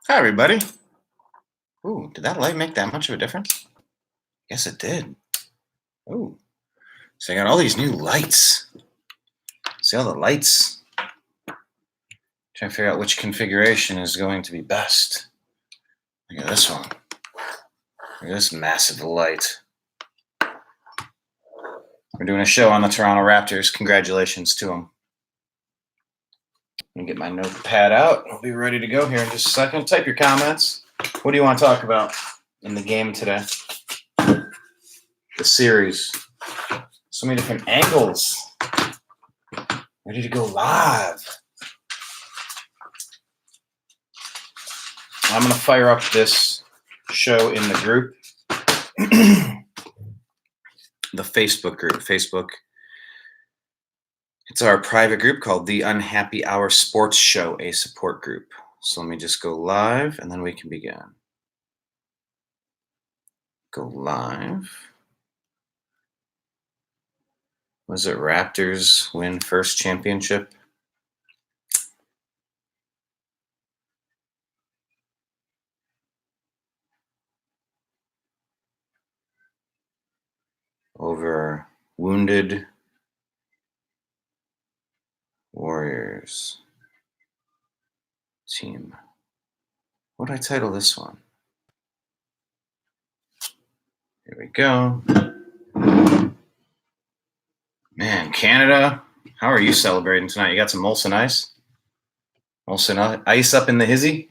Hi, everybody. Ooh, did that light make that much of a difference? Yes, it did. Ooh, so I got all these new lights. See all the lights? Trying to figure out which configuration is going to be best. Look at this one. Look at this massive light. We're doing a show on the Toronto Raptors. Congratulations to them. Let me get my notepad out. I'll be ready to go here in just a second. Type your comments. What do you want to talk about in the game today? The series. So many different angles. Ready to go live. I'm going to fire up this show in the group. The Facebook group. Facebook. It's our private group called The Unhappy Hour Sports Show, a support group. So let me just go live and then we can begin. Go live. Was it Raptors win first championship? Over Wounded Warriors team. What did I title this one? Here we go. Man, Canada, how are you celebrating tonight? You got some Molson Ice? Molson Ice up in the hizzy?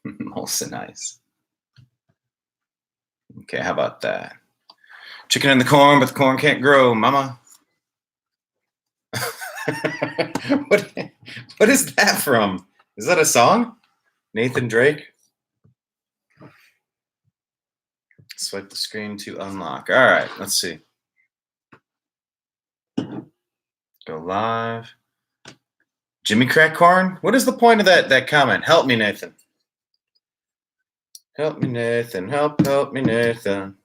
Molson Ice. Okay, how about that? Chicken in the corn, but the corn can't grow, mama. What is that from? Is that a song? Nathan Drake? Swipe the screen to unlock. All right, let's see. Go live. Jimmy Crack Corn? What is the point of that comment? Help me, Nathan. Help me, Nathan. Help me, Nathan.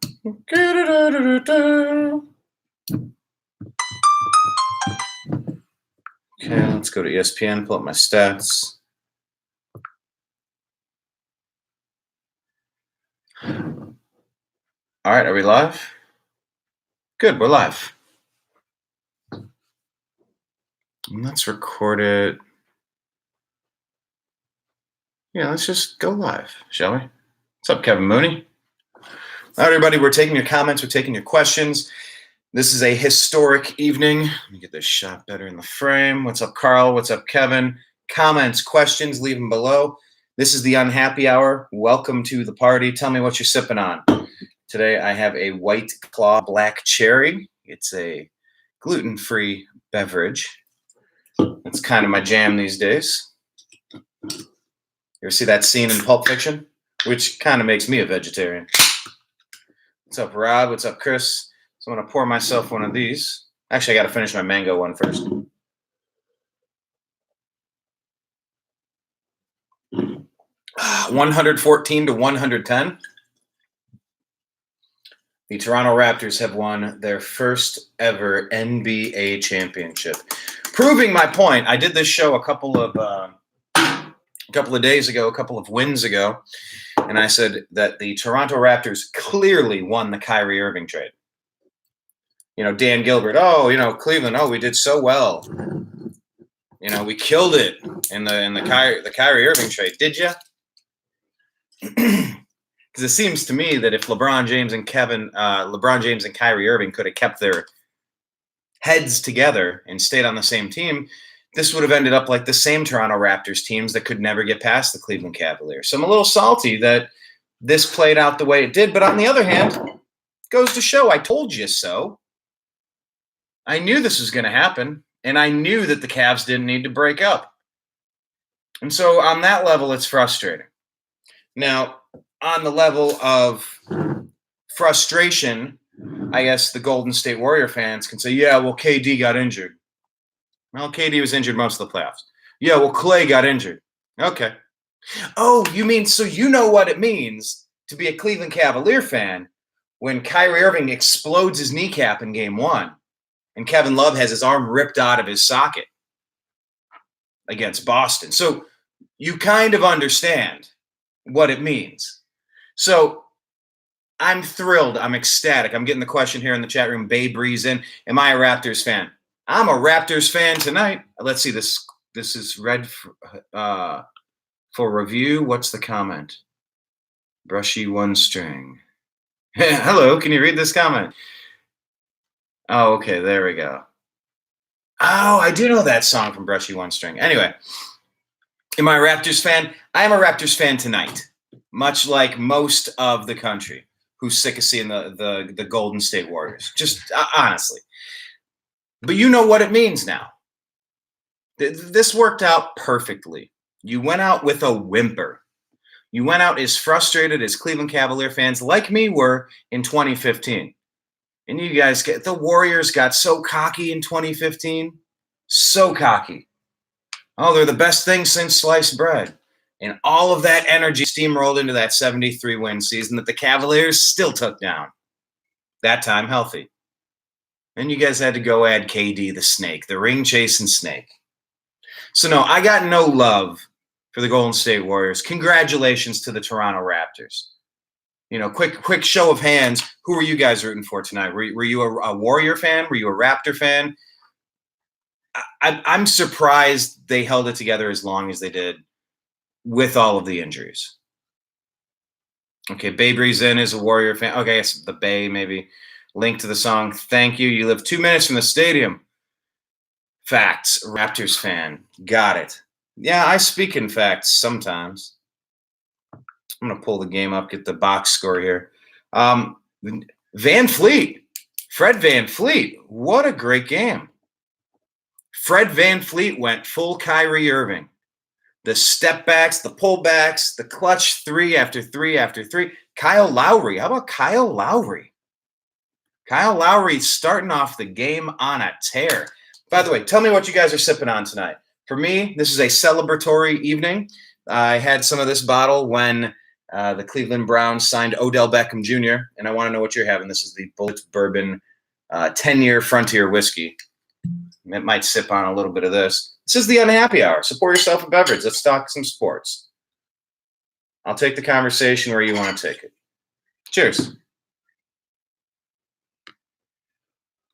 Okay, let's go to ESPN, pull up my stats. All right, are we live? Good, we're live. Let's record it. Yeah, let's just go live, shall we? What's up, Kevin Mooney? All right, everybody, we're taking your comments, we're taking your questions. This is a historic evening. Let me get this shot better in the frame. What's up, Carl? What's up, Kevin? Comments, questions, leave them below. This is the Unhappy Hour. Welcome to the party. Tell me what you're sipping on. Today, I have a White Claw Black Cherry. It's a gluten-free beverage. It's kind of my jam these days. You ever see that scene in Pulp Fiction? Which kind of makes me a vegetarian. What's up, Rob? What's up, Chris? So I'm going to pour myself one of these. Actually, I got to finish my mango one first. Ah, 114 to 110. The Toronto Raptors have won their first ever NBA championship. Proving my point, I did this show a couple of days ago, a couple of wins ago, and I said that the Toronto Raptors clearly won the Kyrie Irving trade. You know, Dan Gilbert, Cleveland, we did so well. You know, we killed it in the Kyrie Irving trade. Did you? Because it seems to me that if LeBron James and Kyrie Irving could have kept their heads together and stayed on the same team, this would have ended up like the same Toronto Raptors teams that could never get past the Cleveland Cavaliers. So I'm a little salty that this played out the way it did. But on the other hand, it goes to show I told you so. I knew this was going to happen, and I knew that the Cavs didn't need to break up. And so on that level, it's frustrating. Now, on the level of frustration, I guess the Golden State Warrior fans can say, yeah, well, KD got injured. Well, KD was injured most of the playoffs. Yeah, well, Clay got injured. Okay. Oh, you mean, so you know what it means to be a Cleveland Cavalier fan when Kyrie Irving explodes his kneecap in game 1 and Kevin Love has his arm ripped out of his socket against Boston. So you kind of understand what it means. So I'm thrilled. I'm ecstatic. I'm getting the question here in the chat room. Babe Breeze in. Am I a Raptors fan? I'm a Raptors fan tonight. Let's see this. This is red for review. What's the comment? Brushy one string. Hello. Can you read this comment? Oh, okay. There we go. Oh, I do know that song from Brushy One String. Anyway, am I a Raptors fan? I am a Raptors fan tonight, much like most of the country who's sick of seeing the Golden State Warriors. Just honestly. But you know what it means now. This worked out perfectly. You went out with a whimper. You went out as frustrated as Cleveland Cavalier fans like me were in 2015. And you guys the Warriors got so cocky in 2015. So cocky. Oh, they're the best thing since sliced bread. And all of that energy steamrolled into that 73-win season that the Cavaliers still took down. That time healthy. And you guys had to go add KD the snake, the ring-chasing snake. So no, I got no love for the Golden State Warriors. Congratulations to the Toronto Raptors. You know, quick show of hands. Who were you guys rooting for tonight? Were you a Warrior fan? Were you a Raptor fan? I'm surprised they held it together as long as they did with all of the injuries. Okay, Babe Breeze in is a Warrior fan. Okay, it's the Bay maybe. Link to the song. Thank you. You live 2 minutes from the stadium. Facts. Raptors fan. Got it. Yeah, I speak in facts sometimes. I'm going to pull the game up, get the box score here. Van Fleet. Fred Van Fleet. What a great game. Fred Van Fleet went full Kyrie Irving. The step backs, the pullbacks, the clutch three after three after three. Kyle Lowry. How about Kyle Lowry? Kyle Lowry starting off the game on a tear. By the way, tell me what you guys are sipping on tonight. For me, this is a celebratory evening. I had some of this bottle when the Cleveland Browns signed Odell Beckham Jr., and I want to know what you're having. This is the Bullet Bourbon 10-year Frontier whiskey. It might sip on a little bit of this. This is the Unhappy Hour. Support yourself a beverage. Let's talk some sports. I'll take the conversation where you want to take it. Cheers.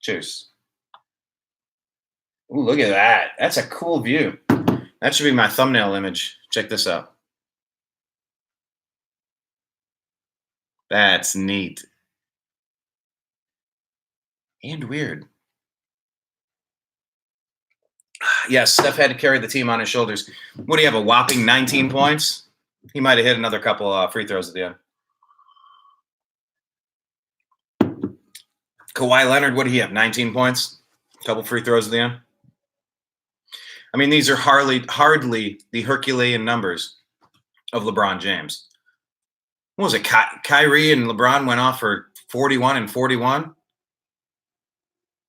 Cheers. Ooh, look at that. That's a cool view. That should be my thumbnail image. Check this out. That's neat. And weird. Yes, Steph had to carry the team on his shoulders. What do you have, a whopping 19 points? He might have hit another couple free throws at the end. Kawhi Leonard, what do he have, 19 points? A couple free throws at the end? I mean, these are hardly the Herculean numbers of LeBron James. What was it? Kyrie and LeBron went off for 41 and 41? What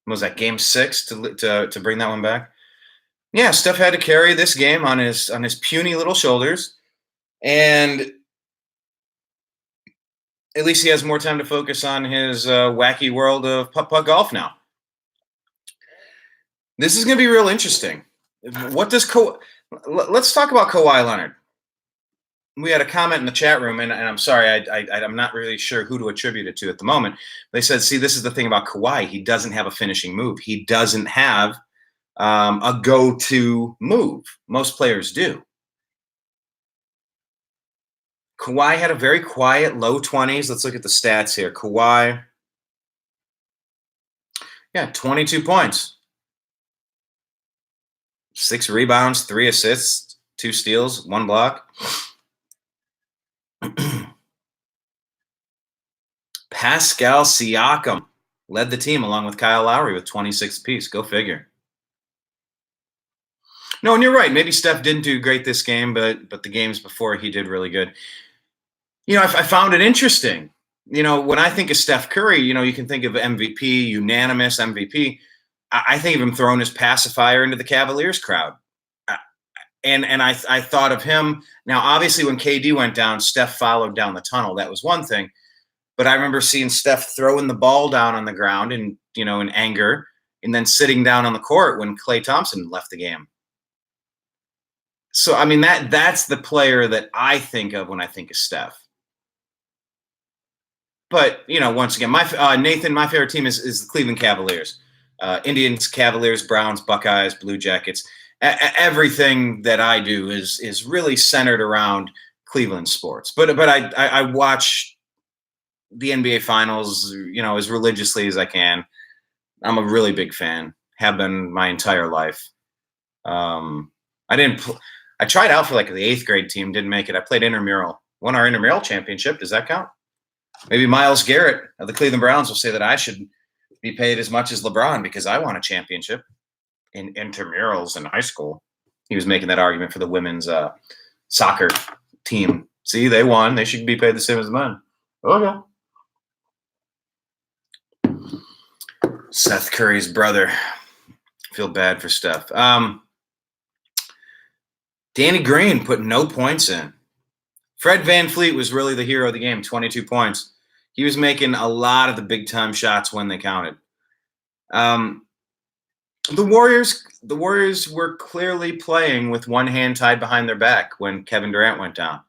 was that, game 6 to bring that one back? Yeah, Steph had to carry this game on his puny little shoulders, and at least he has more time to focus on his wacky world of putt-putt golf now. This is going to be real interesting. What does let's talk about Kawhi Leonard. We had a comment in the chat room, and I'm sorry, I'm not really sure who to attribute it to at the moment. They said, see, this is the thing about Kawhi. He doesn't have a finishing move. He doesn't have a go-to move. Most players do. Kawhi had a very quiet low 20s. Let's look at the stats here. Kawhi, 22 points. 6 rebounds, 3 assists, 2 steals, 1 block. Pascal Siakam led the team along with Kyle Lowry with 26 apiece. Go figure. No, and you're right. Maybe Steph didn't do great this game, but the games before he did really good. You know, I found it interesting. You know, when I think of Steph Curry, you know, you can think of MVP, unanimous MVP. I think of him throwing his pacifier into the Cavaliers crowd. And I thought of him. Now, obviously, when KD went down, Steph followed down the tunnel. That was one thing. But I remember seeing Steph throwing the ball down on the ground in anger, and then sitting down on the court when Klay Thompson left the game. So, I mean, that's the player that I think of when I think of Steph. But, once again, Nathan, my favorite team is the Cleveland Cavaliers. Indians, Cavaliers, Browns, Buckeyes, Blue Jackets. Everything that I do is really centered around Cleveland sports. But I watch the NBA Finals, as religiously as I can. I'm a really big fan. Have been my entire life. I didn't. I tried out for like the 8th grade team. Didn't make it. I played intramural. Won our intramural championship. Does that count? Maybe Myles Garrett of the Cleveland Browns will say that I should be paid as much as LeBron because I won a championship in intramurals in high school. He was making that argument for the women's soccer team. See, they won. They should be paid the same as men. Okay. Seth Curry's brother. Feel bad for Steph. Danny Green put no points in. Fred VanVleet was really the hero of the game, 22 points. He was making a lot of the big-time shots when they counted. The Warriors were clearly playing with one hand tied behind their back when Kevin Durant went down.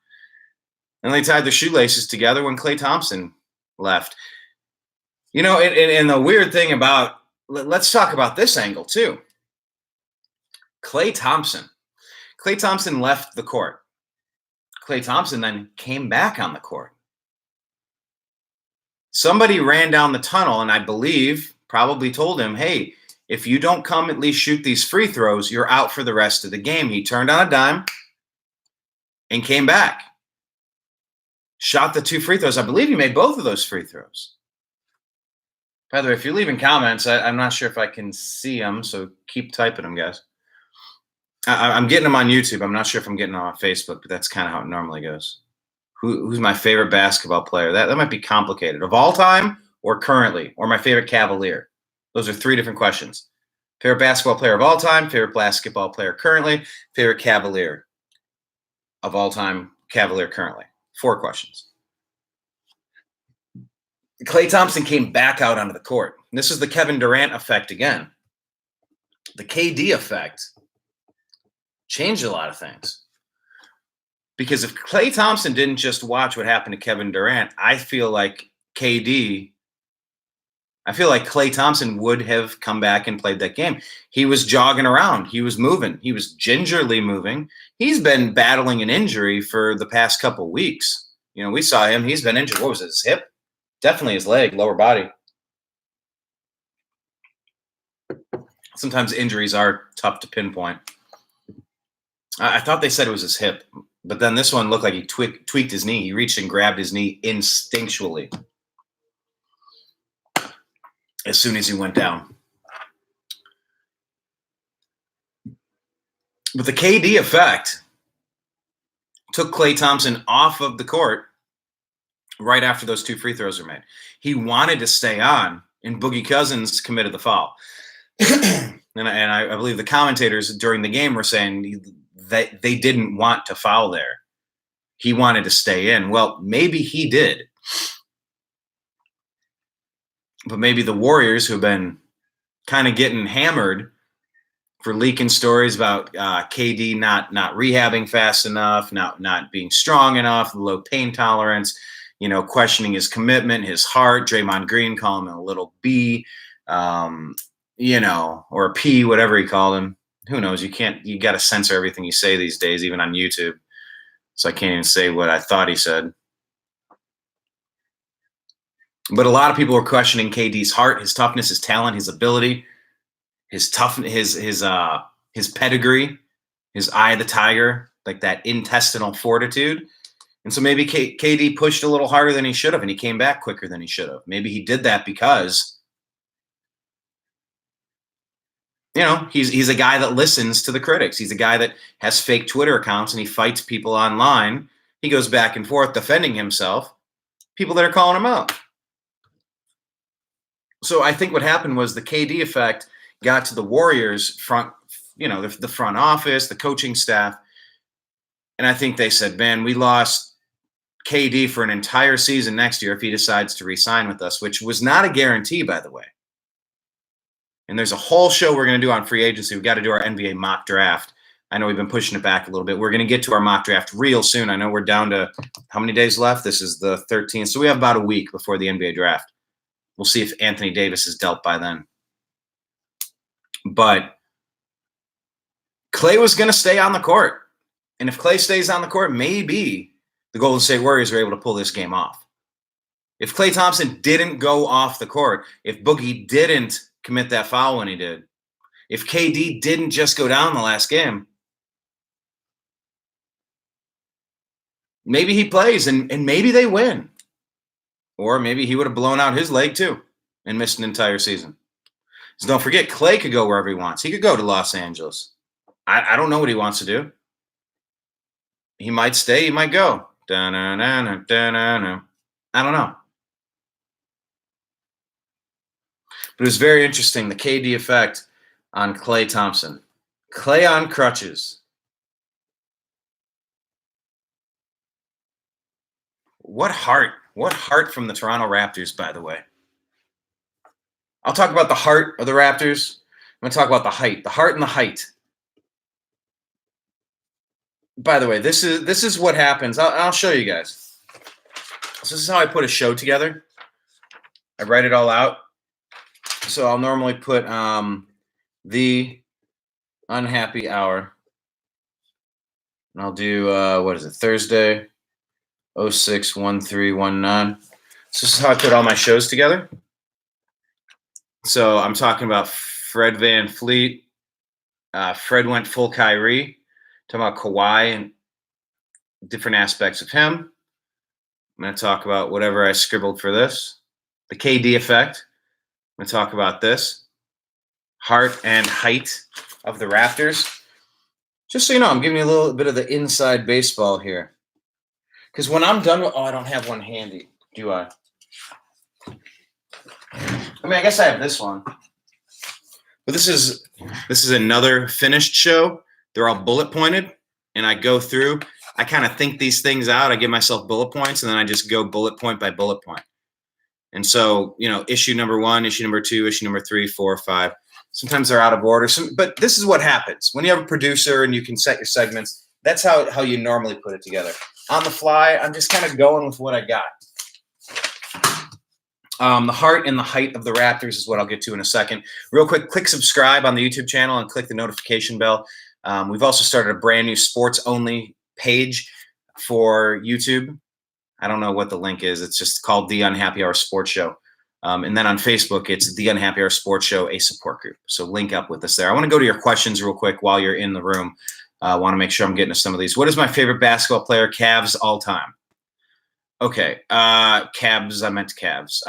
And they tied their shoelaces together when Klay Thompson left. And the weird thing about, let's talk about this angle too. Klay Thompson left the court. Klay Thompson then came back on the court. Somebody ran down the tunnel and I believe probably told him, hey, if you don't come at least shoot these free throws, you're out for the rest of the game. He turned on a dime and came back. Shot the 2 free throws. I believe he made both of those free throws. By the way, if you're leaving comments, I'm not sure if I can see them, so keep typing them, guys. I'm getting them on YouTube. I'm not sure if I'm getting them on Facebook, but that's kind of how it normally goes. Who's my favorite basketball player? That might be complicated. Of all time or currently, or my favorite Cavalier? Those are 3 different questions. Favorite basketball player of all time, favorite basketball player currently, favorite Cavalier of all time, Cavalier currently. 4 questions. Klay Thompson came back out onto the court. And this is the Kevin Durant effect again. The KD effect changed a lot of things. Because if Klay Thompson didn't just watch what happened to Kevin Durant, I feel like Klay Thompson would have come back and played that game. He was jogging around. He was moving. He was gingerly moving. He's been battling an injury for the past couple weeks. We saw him. He's been injured. What was it, his hip? Definitely his leg, lower body. Sometimes injuries are tough to pinpoint. I thought they said it was his hip, but then this one looked like he tweaked his knee. He reached and grabbed his knee instinctually as soon as he went down. But the KD effect took Klay Thompson off of the court right after those 2 free throws were made. He wanted to stay on, and Boogie Cousins committed the foul. and I believe the commentators during the game were saying that they didn't want to foul there. He wanted to stay in. Well, maybe he did. But maybe the Warriors, who've been kind of getting hammered for leaking stories about KD not rehabbing fast enough, not being strong enough, low pain tolerance, questioning his commitment, his heart, Draymond Green calling him a little B, or a P, whatever he called him. Who knows? You got to censor everything you say these days, even on YouTube. So I can't even say what I thought he said. But a lot of people were questioning KD's heart, his toughness, his talent, his ability, his toughness, his pedigree, his eye of the tiger, like that intestinal fortitude. And so maybe KD pushed a little harder than he should have, and he came back quicker than he should have. Maybe he did that because, he's a guy that listens to the critics. He's a guy that has fake Twitter accounts, and he fights people online. He goes back and forth defending himself, people that are calling him out. So I think what happened was the KD effect got to the Warriors front, the front office, the coaching staff. And I think they said, man, we lost KD for an entire season next year if he decides to re-sign with us, which was not a guarantee, by the way. And there's a whole show we're going to do on free agency. We've got to do our NBA mock draft I know we've been pushing it back a little bit. We're going to get to our mock draft real soon. I know we're down to how many days left? This is the 13th. So we have about a week before the NBA draft. We'll see if Anthony Davis is dealt by then. But Klay was going to stay on the court. And if Klay stays on the court, maybe the Golden State Warriors are able to pull this game off. If Klay Thompson didn't go off the court, if Boogie didn't commit that foul when he did, if KD didn't just go down the last game, maybe he plays and maybe they win. Or maybe he would have blown out his leg too and missed an entire season. So don't forget, Klay could go wherever he wants. He could go to Los Angeles. I don't know what he wants to do. He might stay. He might go. I don't know. But it was very interesting, the KD effect on Klay Thompson. Klay on crutches. What heart. What heart from the Toronto Raptors, by the way. I'll talk about the heart of the Raptors. I'm going to talk about the height. The heart and the height. By the way, this is what happens. I'll show you guys. So this is how I put a show together. I write it all out. So I'll normally put the unhappy hour. And I'll do, what is it, Thursday, 06-1319. So this is how I put all my shows together. So I'm talking about Fred VanVleet. Fred went full Kyrie. Talking about Kawhi and different aspects of him. I'm going to talk about whatever I scribbled for this. The KD effect. I'm going to talk about this. Heart and height of the Raptors. Just so you know, I'm giving you a little bit of the inside baseball here. Because when I'm done with... Oh, I don't have one handy, do I? I mean, I guess I have this one. But this is another finished show. They're all bullet pointed, and I go through. I kind of think these things out. I give myself bullet points, and then I just go bullet point by bullet point. And so, you know, issue number 1, issue number 2, issue number 3, 4, 5. Sometimes they're out of order. But this is what happens. When you have a producer and you can set your segments, that's how you normally put it together. On the fly, I'm just kind of going with what I got. The heart and the height of the Raptors is what I'll get to in a second. Real quick, click subscribe on the YouTube channel and click the notification bell. We've also started a brand new sports-only page for YouTube. I don't know what the link is. It's just called The Unhappy Hour Sports Show. And then on Facebook, it's The Unhappy Hour Sports Show, a support group. So link up with us there. I want to go to your questions real quick while you're in the room. I want to make sure I'm getting to some of these. What is my favorite basketball player? Cavs all time. Okay. Cavs. I meant Cavs.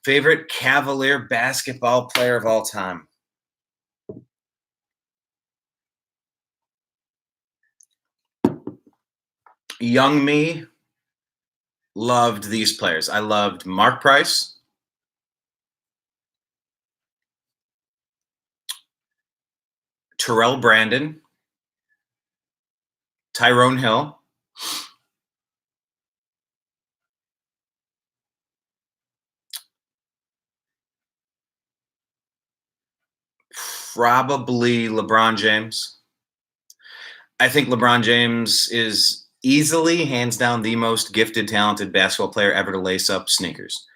Favorite Cavalier basketball player of all time. Young me loved these players. I loved Mark Price. Terrell Brandon. Tyrone Hill. Probably LeBron James. I think LeBron James is easily, hands down, the most gifted, talented basketball player ever to lace up sneakers.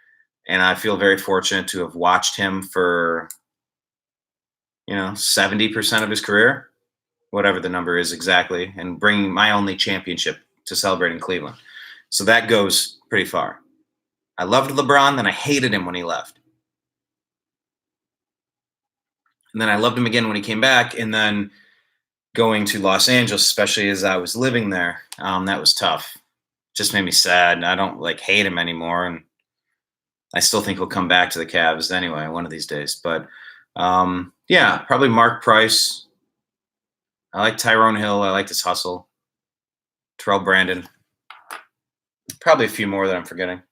And I feel very fortunate to have watched him for, 70% of his career, whatever the number is exactly, and bringing my only championship to celebrate in Cleveland. So that goes pretty far. I loved LeBron, then I hated him when he left. And then I loved him again when he came back, and then going to Los Angeles, especially as I was living there, that was tough. Just made me sad. I don't hate him anymore, and I still think he'll come back to the Cavs anyway one of these days. But yeah, probably Mark Price. I like Tyrone Hill. I like his hustle. Terrell Brandon. Probably a few more that I'm forgetting.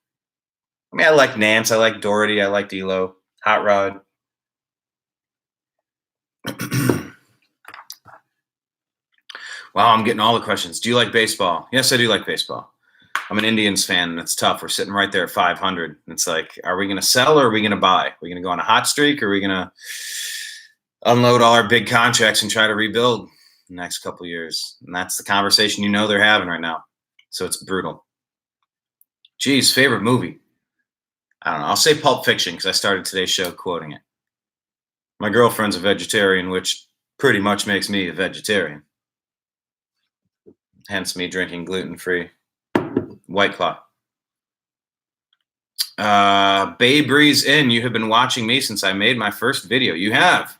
I mean, I like Nance. I like Doherty. I like D'Lo. Hot Rod. Wow, I'm getting all the questions. Do you like baseball? Yes, I do like baseball. I'm an Indians fan, and it's tough. We're sitting right there at 500. It's like, are we going to sell or are we going to buy? Are we going to go on a hot streak or are we going to unload all our big contracts and try to rebuild? the next couple of years. And that's the conversation they're having right now. So it's brutal. Geez, favorite movie. I don't know. I'll say Pulp Fiction because I started today's show quoting it. My girlfriend's a vegetarian, which pretty much makes me a vegetarian. Hence me drinking gluten-free White Claw. Bay Breeze In, you have been watching me since I made my first video. You have.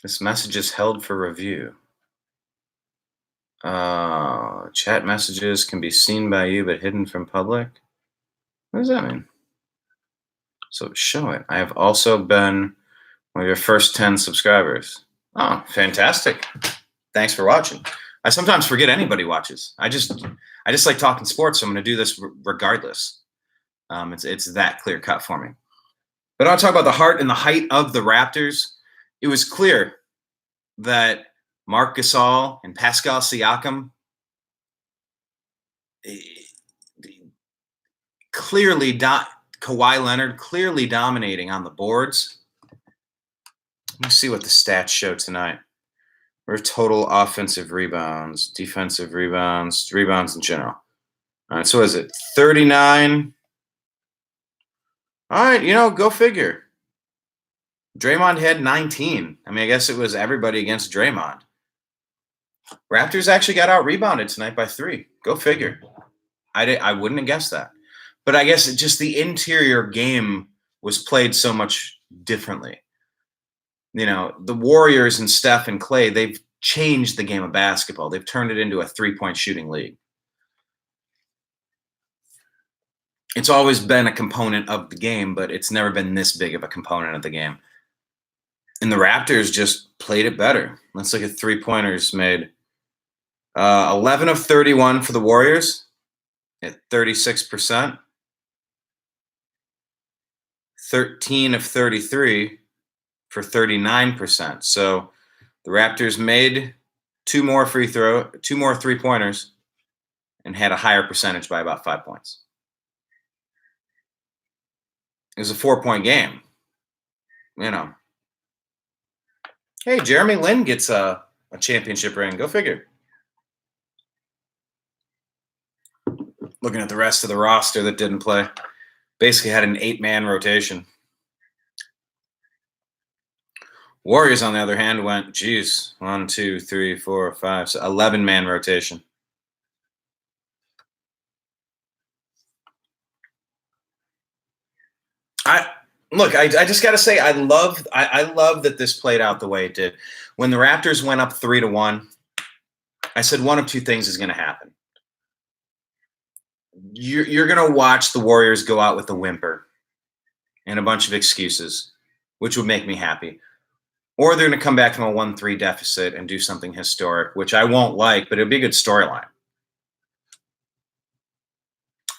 This message is held for review. Chat messages can be seen by you but hidden from public. What does that mean? So show it. I have also been one of your first 10 subscribers. Oh, fantastic. Thanks for watching. I sometimes forget anybody watches. I just like talking sports, so I'm going to do this regardless. It's that clear cut for me. But I want to talk about the heart and the height of the Raptors. It was clear that Marc Gasol and Pascal Siakam clearly Kawhi Leonard clearly dominating on the boards. Let me see what the stats show tonight. We're total offensive rebounds, defensive rebounds, rebounds in general. All right, so what is it? 39. All right, go figure. Draymond had 19. I mean, I guess it was everybody against Draymond. Raptors actually got out-rebounded tonight by 3. Go figure. I wouldn't have guessed that. But I guess just the interior game was played so much differently. The Warriors and Steph and Clay, they've changed the game of basketball. They've turned it into a three-point shooting league. It's always been a component of the game, but it's never been this big of a component of the game. And the Raptors just played it better. Let's look at three-pointers made. 11 of 31 for the Warriors at 36%. 13 of 33 for 39%. So the Raptors made 2 more three-pointers and had a higher percentage by about 5 points. It was a 4-point game. Hey, Jeremy Lin gets a championship ring. Go figure. Looking at the rest of the roster that didn't play. Basically had an 8-man rotation. Warriors, on the other hand, went, 1, 2, 3, 4, 5, so 11-man rotation. I just got to say, I love that this played out the way it did. When the Raptors went up 3-1, I said one of two things is going to happen. You're going to watch the Warriors go out with a whimper and a bunch of excuses, which would make me happy. Or they're going to come back from a 1-3 deficit and do something historic, which I won't like, but it'll be a good storyline.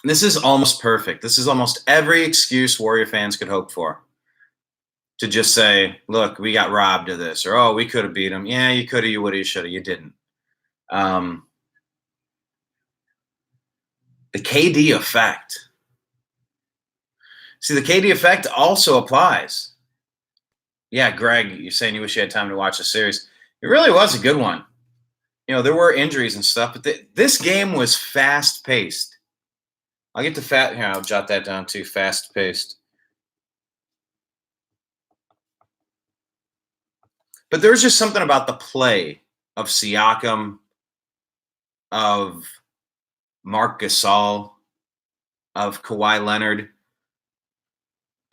This is almost perfect. This is almost every excuse Warrior fans could hope for. To just say, look, we got robbed of this, or, oh, we could have beat them. Yeah, you could have, you would have, you should have, you didn't. The KD effect. See, the KD effect also applies. Yeah, Greg, you're saying you wish you had time to watch the series. It really was a good one. There were injuries and stuff, but this game was fast-paced. I'll get to here, I'll jot that down too, fast-paced. But there's just something about the play of Siakam, of Marc Gasol, of Kawhi Leonard.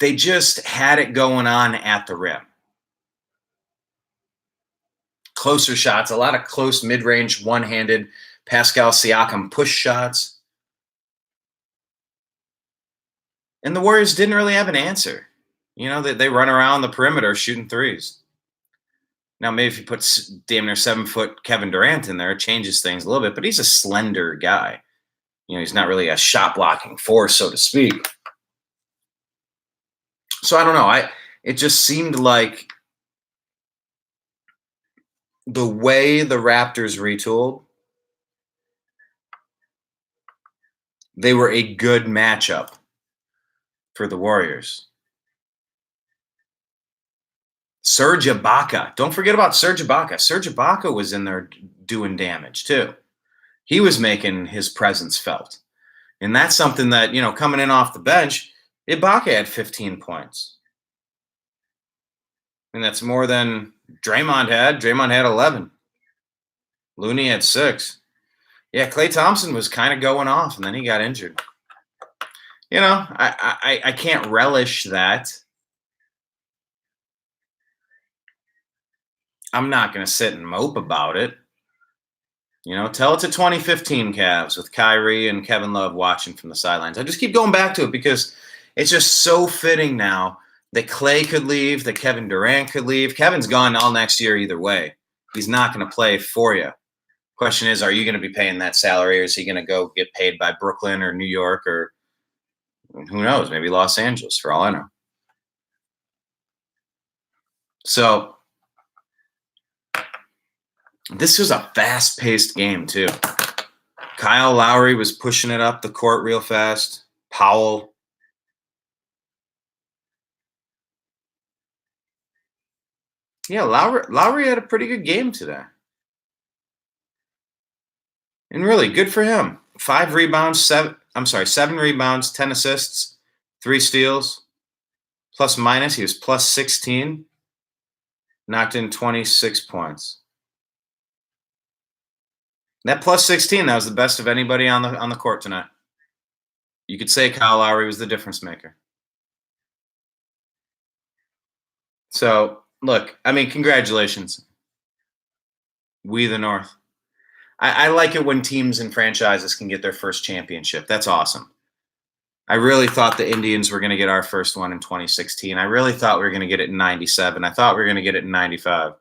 They just had it going on at the rim. Closer shots, a lot of close mid-range, one-handed Pascal Siakam push shots. And the Warriors didn't really have an answer. They run around the perimeter shooting threes. Now, maybe if you put damn near 7-foot Kevin Durant in there, it changes things a little bit, but he's a slender guy. He's not really a shot blocking force, so to speak. So I don't know. It just seemed like the way the Raptors retooled, they were a good matchup for the Warriors. Serge Ibaka. Don't forget about Serge Ibaka. Serge Ibaka was in there doing damage too. He was making his presence felt. And that's something that, coming in off the bench, Ibaka had 15 points. And that's more than Draymond had. Draymond had 11. Looney had 6. Yeah, Klay Thompson was kind of going off, and then he got injured. I can't relish that. I'm not going to sit and mope about it. Tell it to 2015 Cavs with Kyrie and Kevin Love watching from the sidelines. I just keep going back to it because it's just so fitting now that Klay could leave, that Kevin Durant could leave. Kevin's gone all next year either way. He's not going to play for you. Question is, are you going to be paying that salary, or is he going to go get paid by Brooklyn or New York or who knows, maybe Los Angeles for all I know. So this was a fast-paced game too. Kyle Lowry was pushing it up the court real fast. Powell. Yeah, Lowry had a pretty good game today. And really, good for him. 7 rebounds, 10 assists, 3 steals. Plus minus, he was plus 16. Knocked in 26 points. That plus 16, that was the best of anybody on the court tonight. You could say Kyle Lowry was the difference maker. So, look, congratulations. We the North. I like it when teams and franchises can get their first championship. That's awesome. I really thought the Indians were going to get our first one in 2016. I really thought we were going to get it in 97. I thought we were going to get it in 95.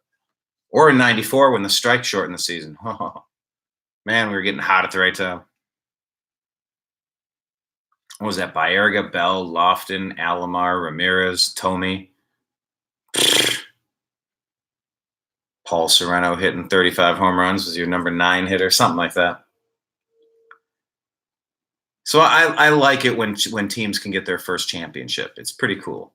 Or in 94 when the strike shortened the season. Oh, man, we were getting hot at the right time. What was that? Baerga, Bell, Lofton, Alomar, Ramirez, Tomey. Paul Sereno hitting 35 home runs was your number 9 hitter, something like that. So I like it when teams can get their first championship. It's pretty cool.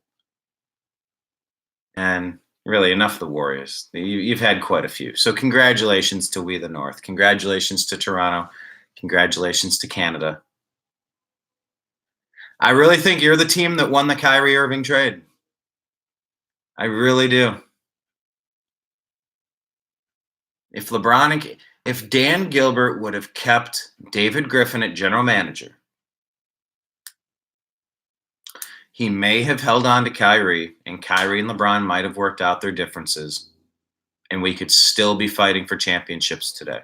And really, enough of the Warriors. You've had quite a few. So congratulations to We the North. Congratulations to Toronto. Congratulations to Canada. I really think you're the team that won the Kyrie Irving trade. I really do. If Dan Gilbert would have kept David Griffin at general manager, he may have held on to Kyrie, and Kyrie and LeBron might have worked out their differences, and we could still be fighting for championships today.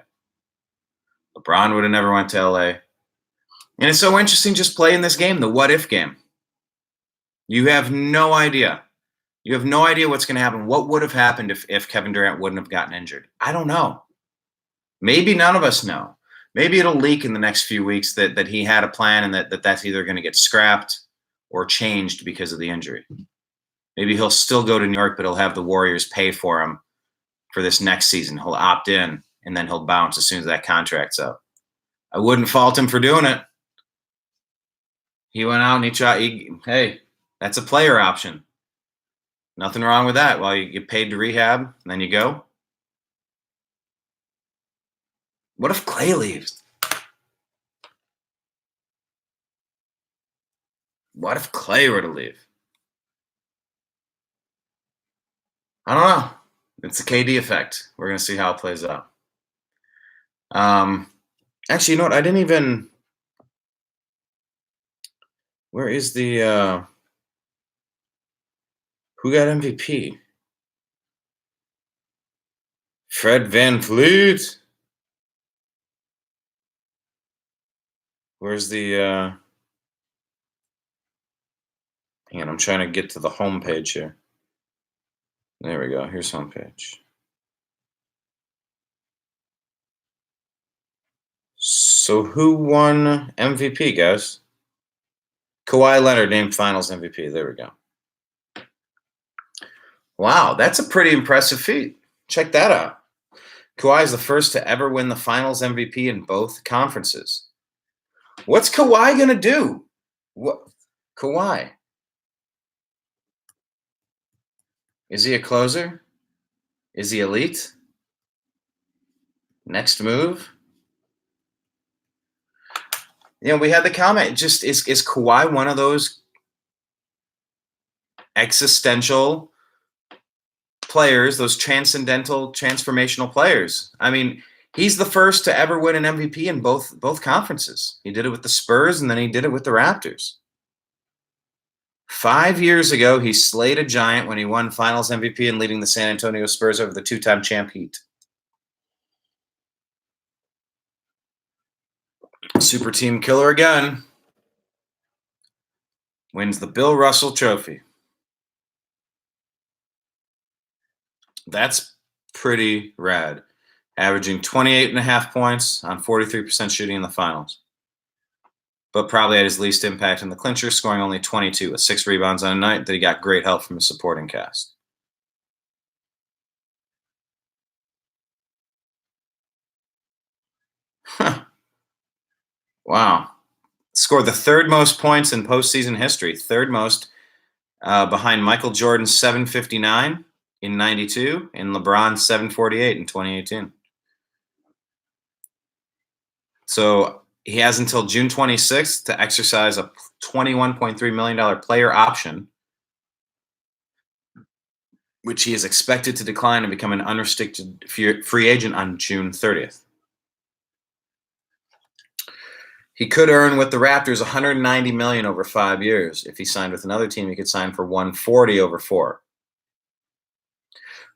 LeBron would have never went to LA. And it's so interesting just playing this game, the what-if game. You have no idea. You have no idea what's going to happen. What would have happened if Kevin Durant wouldn't have gotten injured? I don't know. Maybe none of us know. Maybe it'll leak in the next few weeks that he had a plan and that's either going to get scrapped or changed because of the injury. Maybe he'll still go to New York, but he'll have the Warriors pay for him for this next season. He'll opt in, and then he'll bounce as soon as that contract's up. I wouldn't fault him for doing it. He went out and he tried. Hey, that's a player option. Nothing wrong with that. While you get paid to rehab, and then you go. What if Klay leaves? What if Klay were to leave? I don't know. It's the KD effect. We're going to see how it plays out. Actually, you know what? I didn't even... Where is the... Who got MVP? Fred VanVleet. Where's the... Hang on, I'm trying to get to the home page here. There we go. Here's homepage. So who won MVP, guys? Kawhi Leonard named Finals MVP. There we go. Wow, that's a pretty impressive feat. Check that out. Kawhi is the first to ever win the Finals MVP in both conferences. What's Kawhi going to do? What? Kawhi. Is he a closer? Is he elite? Next move? We had the comment. Just is Kawhi one of those existential players, those transcendental, transformational players? I mean, he's the first to ever win an MVP in both conferences. He did it with the Spurs, and then he did it with the Raptors. 5 years ago, he slayed a giant when he won Finals MVP and leading the San Antonio Spurs over the two-time champ Heat. Super team killer again. Wins the Bill Russell Trophy. That's pretty rad. Averaging 28.5 points on 43% shooting in the finals. But probably had his least impact in the clincher, scoring only 22 with 6 rebounds on a night that he got great help from his supporting cast. Wow. Scored the third most points in postseason history. Third most behind Michael Jordan's 759 in 92 and LeBron's 748 in 2018. So he has until June 26th to exercise a $21.3 million player option, which he is expected to decline and become an unrestricted free agent on June 30th. He could earn with the Raptors $190 million over 5 years. If he signed with another team, he could sign for $140 over 4.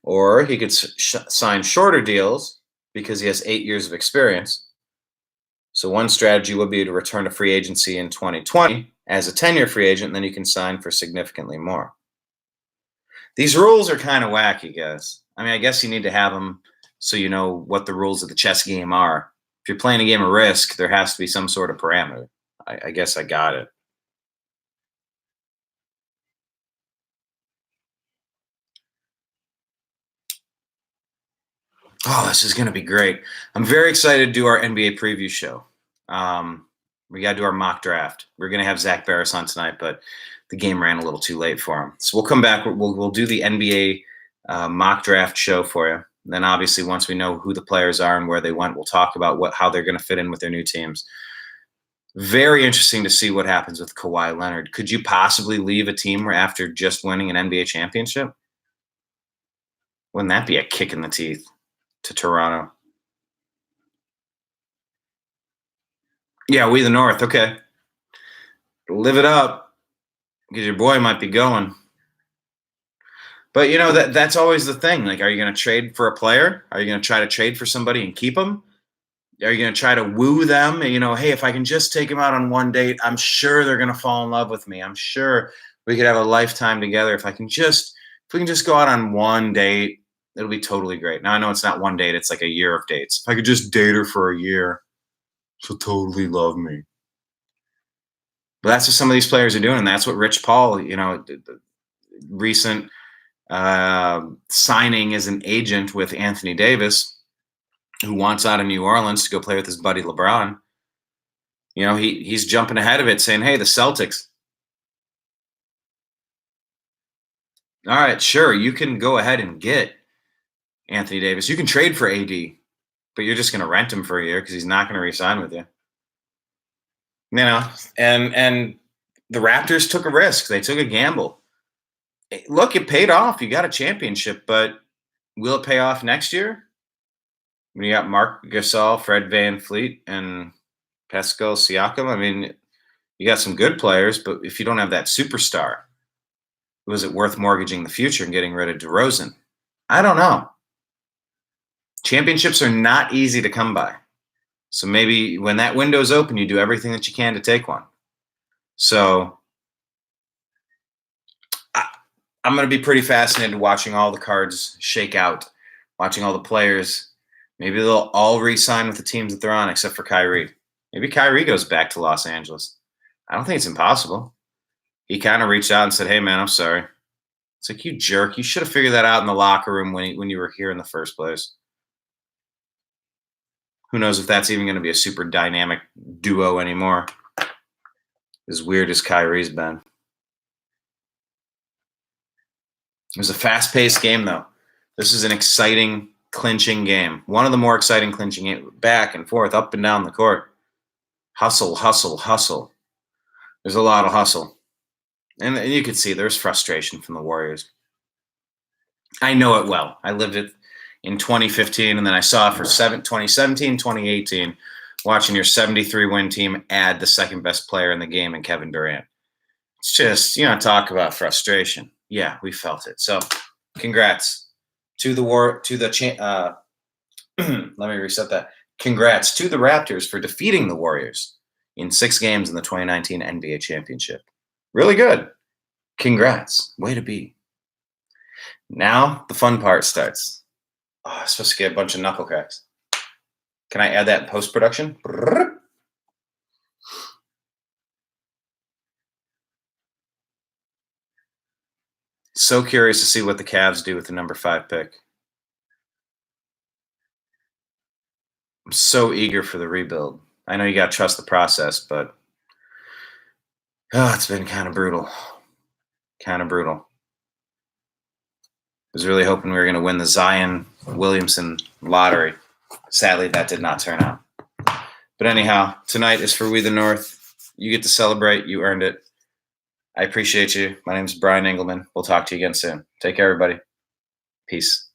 Or he could sign shorter deals because he has 8 years of experience. So one strategy would be to return to free agency in 2020 as a 10-year free agent, and then you can sign for significantly more. These rules are kind of wacky, guys. I mean, I guess you need to have them so you know what the rules of the chess game are. If you're playing a game of Risk, there has to be some sort of parameter. I guess I got it. Oh, this is going to be great. I'm very excited to do our NBA preview show. We got to do our mock draft. We're going to have Zach Barris on tonight, but the game ran a little too late for him. So we'll come back. We'll do the NBA mock draft show for you. And then obviously once we know who the players are and where they went, we'll talk about how they're going to fit in with their new teams. Very interesting to see what happens with Kawhi Leonard. Could you possibly leave a team after just winning an NBA championship? Wouldn't that be a kick in the teeth to Toronto? Yeah, we the North. Okay. Live it up because your boy might be going. But, that's always the thing. Like, are you going to trade for a player? Are you going to try to trade for somebody and keep them? Are you going to try to woo them? Hey, if I can just take them out on one date, I'm sure they're going to fall in love with me. I'm sure we could have a lifetime together. If we can just go out on one date, it'll be totally great. Now, I know it's not one date. It's like a year of dates. If I could just date her for a year, she'll totally love me. But that's what some of these players are doing. And that's what Rich Paul, the recent signing as an agent with Anthony Davis, who wants out of New Orleans to go play with his buddy LeBron. He's jumping ahead of it saying, hey, the Celtics. All right, sure, you can go ahead and get Anthony Davis. You can trade for AD, but you're just going to rent him for a year because he's not going to re-sign with you. And the Raptors took a risk. They took a gamble. Look, it paid off. You got a championship, but will it pay off next year? When you got Marc Gasol, Fred VanVleet, and Pascal Siakam, I mean, you got some good players, but if you don't have that superstar, was it worth mortgaging the future and getting rid of DeRozan? I don't know. Championships are not easy to come by. So maybe when that window's open, you do everything that you can to take one. So I'm going to be pretty fascinated watching all the cards shake out, watching all the players. Maybe they'll all re-sign with the teams that they're on, except for Kyrie. Maybe Kyrie goes back to Los Angeles. I don't think it's impossible. He kind of reached out and said, hey, man, I'm sorry. It's like, you jerk. You should have figured that out in the locker room when you were here in the first place. Who knows if that's even going to be a super dynamic duo anymore. As weird as Kyrie's been. It was a fast-paced game, though. This is an exciting, clinching game. One of the more exciting clinching games. Back and forth, up and down the court. Hustle, hustle, hustle. There's a lot of hustle. And you could see there's frustration from the Warriors. I know it well. I lived it in 2015, and then I saw it for 2017, 2018, watching your 73-win team add the second-best player in the game in Kevin Durant. It's just, talk about frustration. Yeah, we felt it. So, congrats to the let me reset that. Congrats to the Raptors for defeating the Warriors in 6 games in the 2019 NBA Championship. Really good. Congrats. Way to be. Now the fun part starts. Oh, I'm supposed to get a bunch of knuckle cracks. Can I add that in post-production? So curious to see what the Cavs do with the number 5 pick. I'm so eager for the rebuild. I know you got to trust the process, but it's been kind of brutal. Kind of brutal. I was really hoping we were going to win the Zion Williamson lottery. Sadly, that did not turn out. But anyhow, tonight is for We the North. You get to celebrate. You earned it. I appreciate you. My name is Brian Engelman. We'll talk to you again soon. Take care, everybody. Peace.